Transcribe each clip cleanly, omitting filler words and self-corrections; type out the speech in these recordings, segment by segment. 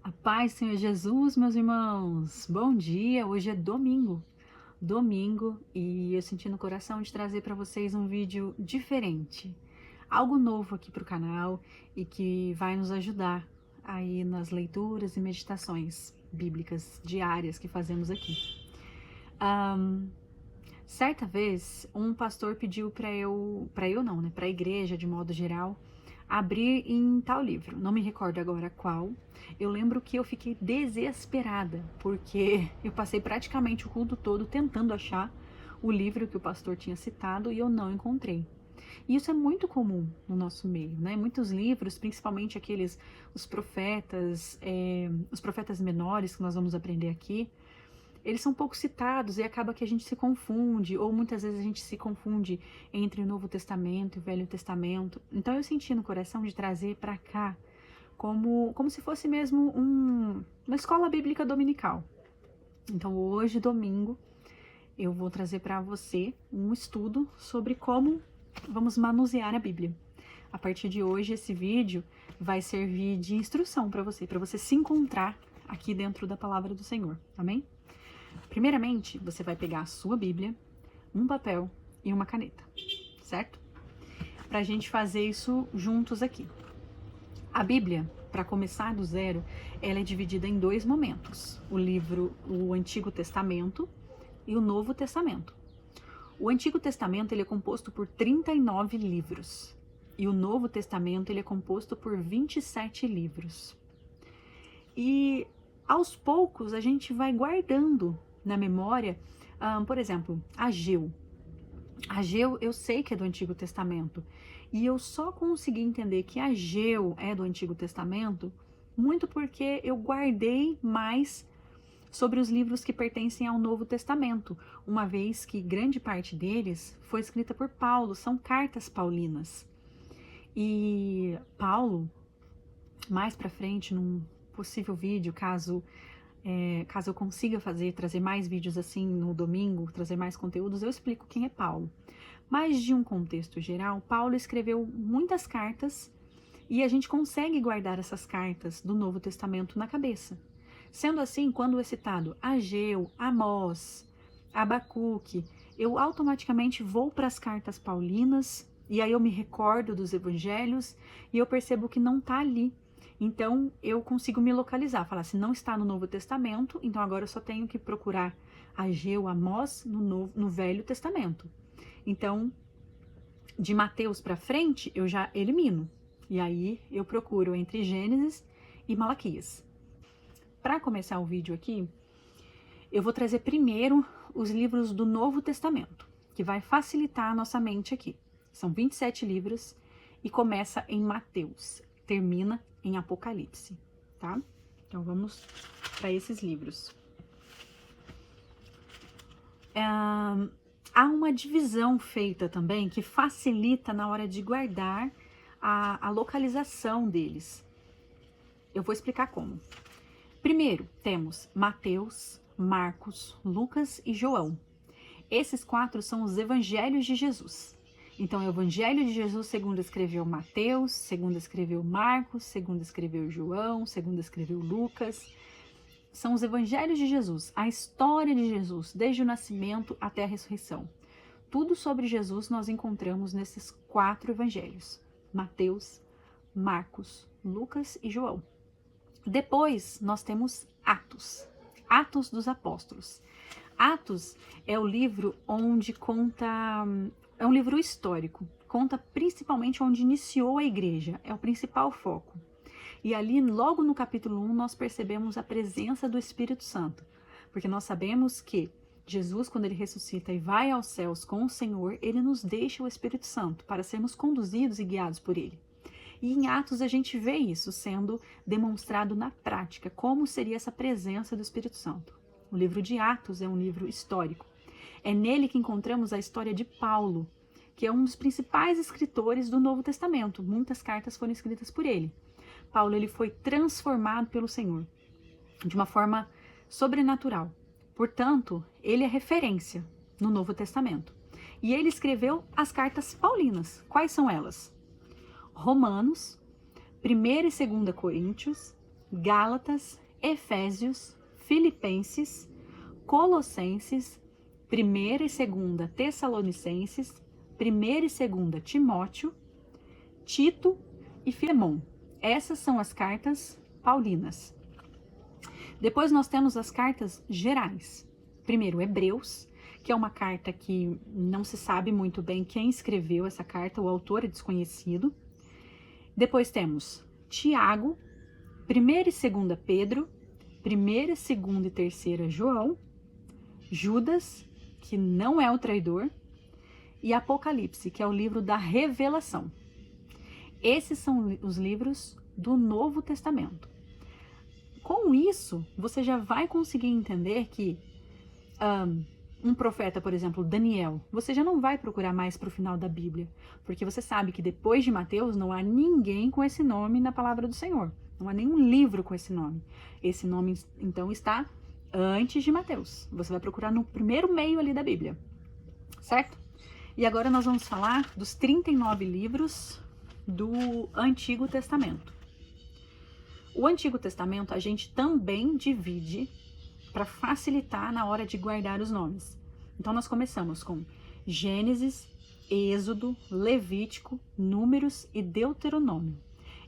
A paz, Senhor Jesus, meus irmãos. Bom dia, hoje é domingo, e eu senti no coração de trazer para vocês um vídeo diferente, algo novo aqui para o canal e que vai nos ajudar aí nas leituras e meditações bíblicas diárias que fazemos aqui. Certa vez, um pastor pediu para a igreja de modo geral, abrir em tal livro, não me recordo agora qual. Eu lembro que eu fiquei desesperada, porque eu passei praticamente o culto todo tentando achar o livro que o pastor tinha citado e eu não encontrei. E isso é muito comum no nosso meio, né? Muitos livros, principalmente os profetas menores que nós vamos aprender aqui, eles são pouco citados e acaba que a gente se confunde, ou muitas vezes a gente se confunde entre o Novo Testamento e o Velho Testamento. Então eu senti no coração de trazer para cá como se fosse mesmo uma escola bíblica dominical. Então hoje, domingo, eu vou trazer para você um estudo sobre como vamos manusear a Bíblia. A partir de hoje, esse vídeo vai servir de instrução para você se encontrar aqui dentro da palavra do Senhor, amém? Primeiramente, você vai pegar a sua Bíblia, um papel e uma caneta, certo? Para a gente fazer isso juntos aqui. A Bíblia, para começar do zero, ela é dividida em dois momentos: o Antigo Testamento e o Novo Testamento. O Antigo Testamento ele é composto por 39 livros e o Novo Testamento ele é composto por 27 livros. E aos poucos a gente vai guardando na memória, por exemplo, Ageu. Ageu eu sei que é do Antigo Testamento e eu só consegui entender que Ageu é do Antigo Testamento muito porque eu guardei mais sobre os livros que pertencem ao Novo Testamento, uma vez que grande parte deles foi escrita por Paulo, são cartas paulinas. E Paulo, mais para frente, num possível vídeo, caso eu consiga trazer mais vídeos assim no domingo, trazer mais conteúdos, eu explico quem é Paulo. Mas de um contexto geral, Paulo escreveu muitas cartas e a gente consegue guardar essas cartas do Novo Testamento na cabeça. Sendo assim, quando é citado Ageu, Amós, Abacuque, eu automaticamente vou para as cartas paulinas e aí eu me recordo dos evangelhos e eu percebo que não está ali. Então, eu consigo me localizar, falar, se não está no Novo Testamento, então agora eu só tenho que procurar Ageu, Amós no Velho Testamento. Então, de Mateus para frente, eu já elimino. E aí, eu procuro entre Gênesis e Malaquias. Para começar o vídeo aqui, eu vou trazer primeiro os livros do Novo Testamento, que vai facilitar a nossa mente aqui. São 27 livros e começa em Mateus, termina em Apocalipse, tá? Então vamos para esses livros. Há uma divisão feita também que facilita na hora de guardar a localização deles. Eu vou explicar como. Primeiro, temos Mateus, Marcos, Lucas e João. Esses 4 são os evangelhos de Jesus. Então, é o Evangelho de Jesus segundo escreveu Mateus, segundo escreveu Marcos, segundo escreveu João, segundo escreveu Lucas. São os Evangelhos de Jesus, a história de Jesus, desde o nascimento até a ressurreição. Tudo sobre Jesus nós encontramos nesses 4 evangelhos: Mateus, Marcos, Lucas e João. Depois, nós temos Atos, Atos dos Apóstolos. Atos é o livro onde é um livro histórico, conta principalmente onde iniciou a igreja, é o principal foco. E ali, logo no capítulo 1, nós percebemos a presença do Espírito Santo, porque nós sabemos que Jesus, quando ele ressuscita e vai aos céus com o Senhor, ele nos deixa o Espírito Santo para sermos conduzidos e guiados por ele. E em Atos a gente vê isso sendo demonstrado na prática, como seria essa presença do Espírito Santo. O livro de Atos é um livro histórico. É nele que encontramos a história de Paulo, que é um dos principais escritores do Novo Testamento. Muitas cartas foram escritas por ele. Paulo ele foi transformado pelo Senhor de uma forma sobrenatural. Portanto, ele é referência no Novo Testamento. E ele escreveu as cartas paulinas. Quais são elas? Romanos, 1ª e 2ª Coríntios, Gálatas, Efésios, Filipenses, Colossenses, 1ª e 2ª Tessalonicenses, 1ª e 2ª Timóteo, Tito e Filemon. Essas são as cartas paulinas. Depois nós temos as cartas gerais. Primeiro, Hebreus, que é uma carta que não se sabe muito bem quem escreveu essa carta, o autor é desconhecido. Depois temos Tiago, 1ª e 2ª Pedro, 1ª, 2ª e 3ª João, Judas, que não é o traidor, e Apocalipse, que é o livro da revelação. Esses são os livros do Novo Testamento. Com isso, você já vai conseguir entender que um profeta, por exemplo, Daniel, você já não vai procurar mais para o final da Bíblia, porque você sabe que depois de Mateus não há ninguém com esse nome na palavra do Senhor. Não há nenhum livro com esse nome. Esse nome, então, está antes de Mateus. Você vai procurar no primeiro meio ali da Bíblia, certo? E agora nós vamos falar dos 39 livros do Antigo Testamento. O Antigo Testamento a gente também divide para facilitar na hora de guardar os nomes. Então nós começamos com Gênesis, Êxodo, Levítico, Números e Deuteronômio.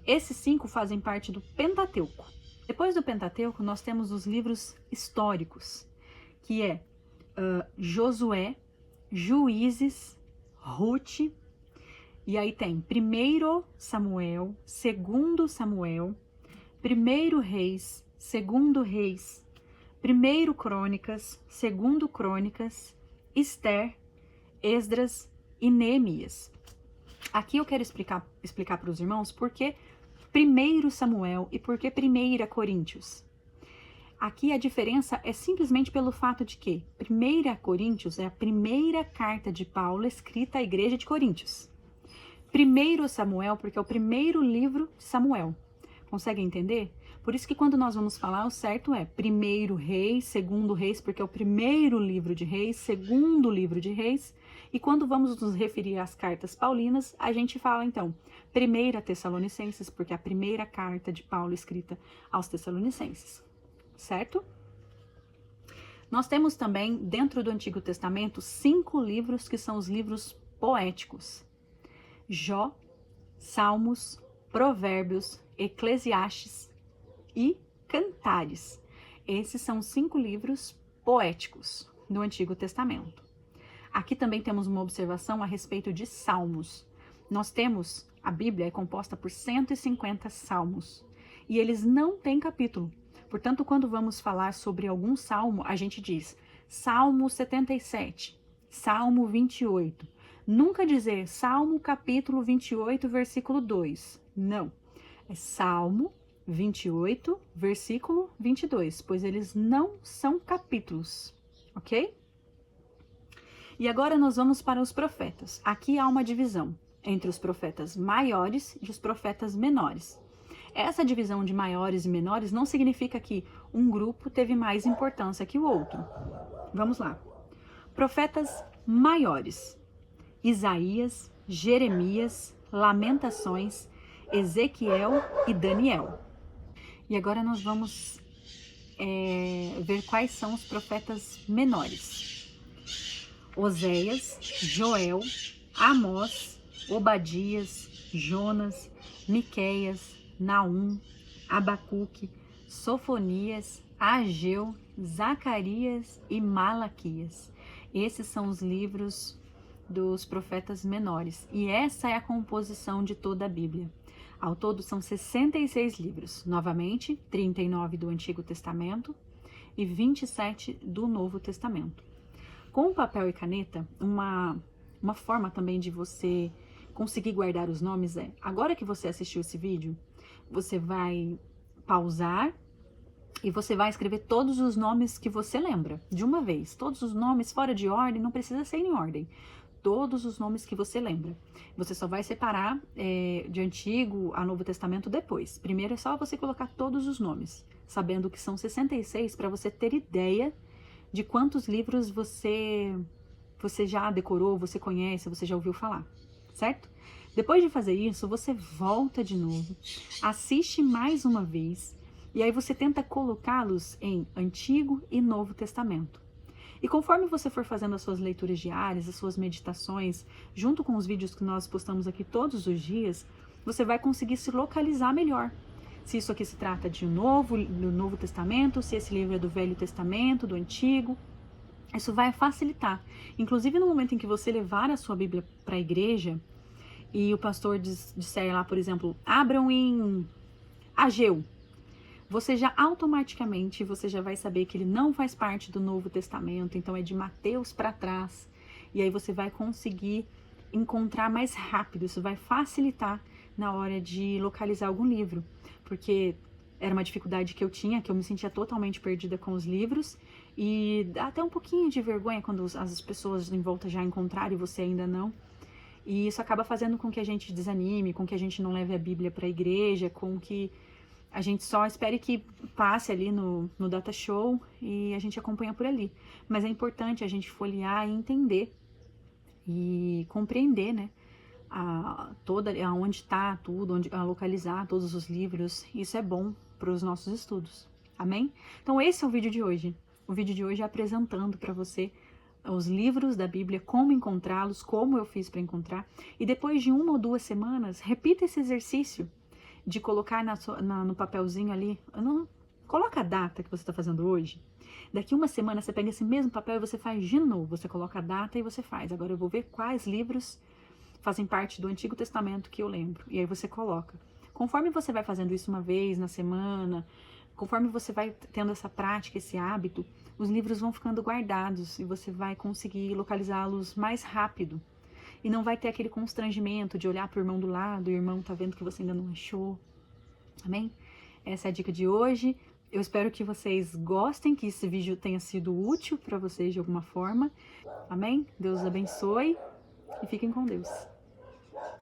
Esses 5 fazem parte do Pentateuco. Depois do Pentateuco nós temos os livros históricos, que é Josué, Juízes, Rute, e aí tem 1º Samuel, 2º Samuel, 1º Reis, 2º Reis, 1º Crônicas, 2º Crônicas, Esther, Esdras e Neemias. Aqui eu quero explicar para os irmãos por que 1º Samuel e por que 1ª Coríntios. Aqui a diferença é simplesmente pelo fato de que 1ª Coríntios é a primeira carta de Paulo escrita à igreja de Coríntios. 1º Samuel porque é o primeiro livro de Samuel. Consegue entender? Por isso que quando nós vamos falar, o certo é 1º Reis, 2º Reis, porque é o primeiro livro de Reis, 2º livro de Reis. E quando vamos nos referir às cartas paulinas, a gente fala então 1ª Tessalonicenses, porque é a primeira carta de Paulo escrita aos Tessalonicenses. Certo? Nós temos também, dentro do Antigo Testamento, 5 livros que são os livros poéticos. Jó, Salmos, Provérbios, Eclesiastes e Cantares. Esses são 5 livros poéticos do Antigo Testamento. Aqui também temos uma observação a respeito de salmos. Nós temos, a Bíblia é composta por 150 salmos e eles não têm capítulo. Portanto, quando vamos falar sobre algum salmo, a gente diz Salmo 77, Salmo 28. Nunca dizer Salmo capítulo 28, versículo 2. Não. É Salmo 28, versículo 22, pois eles não são capítulos, ok? E agora nós vamos para os profetas. Aqui há uma divisão entre os profetas maiores e os profetas menores. Essa divisão de maiores e menores não significa que um grupo teve mais importância que o outro. Vamos lá. Profetas maiores: Isaías, Jeremias, Lamentações, Ezequiel e Daniel. E agora nós vamos ver quais são os profetas menores. Oséias, Joel, Amós, Obadias, Jonas, Miqueias, Naum, Abacuque, Sofonias, Ageu, Zacarias e Malaquias. Esses são os livros dos profetas menores. E essa é a composição de toda a Bíblia. Ao todo são 66 livros. Novamente, 39 do Antigo Testamento e 27 do Novo Testamento. Com papel e caneta, uma forma também de você conseguir guardar os nomes é, agora que você assistiu esse vídeo, você vai pausar e você vai escrever todos os nomes que você lembra, de uma vez. Todos os nomes fora de ordem, não precisa ser em ordem. Todos os nomes que você lembra. Você só vai separar de Antigo a Novo Testamento depois. Primeiro é só você colocar todos os nomes, sabendo que são 66, para você ter ideia de quantos livros você já decorou, você conhece, você já ouviu falar, certo? Depois de fazer isso, você volta de novo, assiste mais uma vez E aí você tenta colocá-los em Antigo e Novo Testamento. E conforme você for fazendo as suas leituras diárias, as suas meditações, junto com os vídeos que nós postamos aqui todos os dias, você vai conseguir se localizar melhor. Se isso aqui se trata do Novo Testamento, se esse livro é do Velho Testamento, do Antigo, isso vai facilitar. Inclusive no momento em que você levar a sua Bíblia para a igreja e o pastor disser lá, por exemplo, abram em Ageu, você já automaticamente você já vai saber que ele não faz parte do Novo Testamento, então é de Mateus para trás. E aí você vai conseguir encontrar mais rápido, isso vai facilitar na hora de localizar algum livro, porque era uma dificuldade que eu tinha, que eu me sentia totalmente perdida com os livros, e dá até um pouquinho de vergonha quando as pessoas em volta já encontraram e você ainda não. E isso acaba fazendo com que a gente desanime, com que a gente não leve a Bíblia para a igreja, com que a gente só espere que passe ali no Data Show e a gente acompanha por ali. Mas é importante a gente folhear e entender e compreender, né? Aonde está tudo, a localizar todos os livros. Isso é bom para os nossos estudos. Amém? Então esse é o vídeo de hoje. O vídeo de hoje é apresentando para você os livros da Bíblia, como encontrá-los, como eu fiz para encontrar. E depois de 1 ou 2 semanas, repita esse exercício de colocar no papelzinho ali, coloca a data que você está fazendo hoje. Daqui 1 semana você pega esse mesmo papel e você faz de novo. Você coloca a data e você faz. Agora eu vou ver quais livros fazem parte do Antigo Testamento que eu lembro. E aí você coloca. Conforme você vai fazendo isso uma vez na semana, conforme você vai tendo essa prática, esse hábito, os livros vão ficando guardados e você vai conseguir localizá-los mais rápido. E não vai ter aquele constrangimento de olhar para o irmão do lado, e o irmão tá vendo que você ainda não achou. Amém? Essa é a dica de hoje. Eu espero que vocês gostem, que esse vídeo tenha sido útil para vocês de alguma forma. Amém? Deus abençoe e fiquem com Deus.